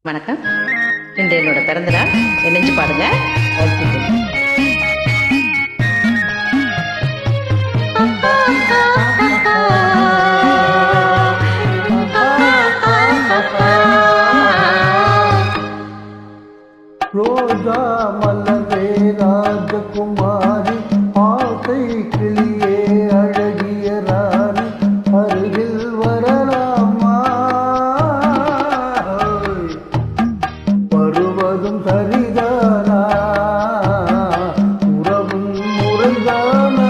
வணக்கம். இன்று என்னோட பிறந்த நாள். நினைச்சு பாருங்க. ரோஜா மலரே ராஜகுமாரி, ஆசை கிளியே அழகிய ராணி, அருகில் வரலாமா? வருவதும் சரிதானா? உறவும் முறைதானா?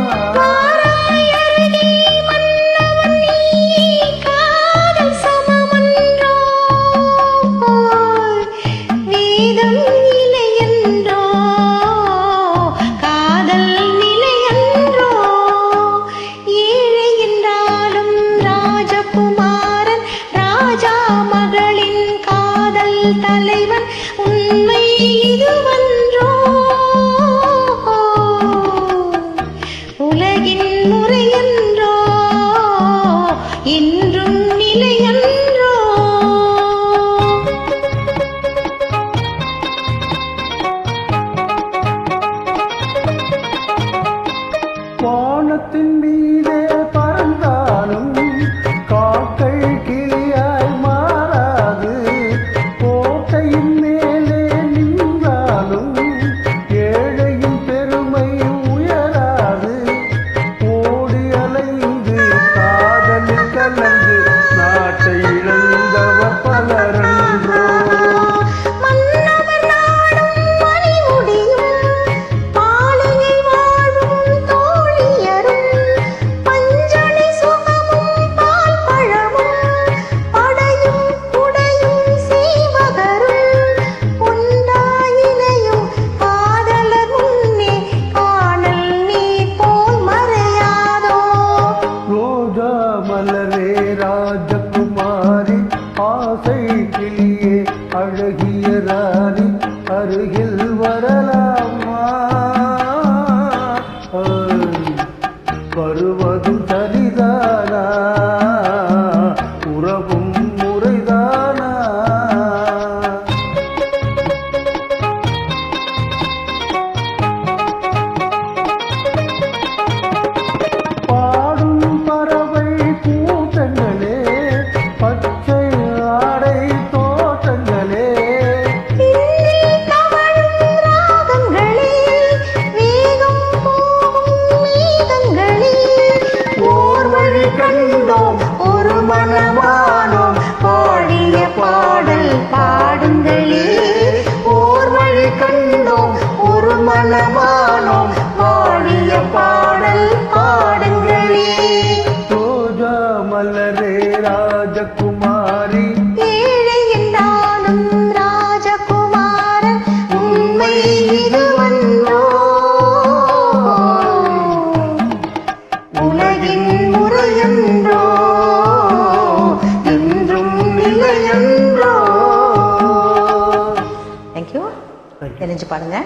தலைவன் உண்மை இதுவன்றோ? உலகின் முறையன்றோ? என்றும் நிலையன்றோ? வானத்தின் மீதே பறந்தாலும் காக்கை கிளியாய் மாறாது, கோட்டையின் மேலே நின்றாலும் ஏழையின் பெருமை உயராது. ஓடி அலைந்து காதலில் கலந்து நாட்டை இழந்தவர் பலரன்றோ? மலரே ராஜகுமாரி, ஆசை கிளியே அழகிய ராணி, அருகில் வரலாமா? வருவதும் சரிதானா? உறவும் முறைதானா? கண்டோம் ஒரு மனமானோம், பாடிய பாடல் பாடுங்களே. ஓர் வழி கண்டோம் ஒரு மனமானோம், பாடிய பாடல் பாடுங்களே. ரோஜா மலரே ராஜகுமாரி, ஏழை என்றாலும் ராஜகுமாரன், உண்மை இதுவன்றோ? உலகின் முறையன்றோ? என்றும் நிலையன்றோ? தேங்க்யூ. நினைச்சு பாருங்க.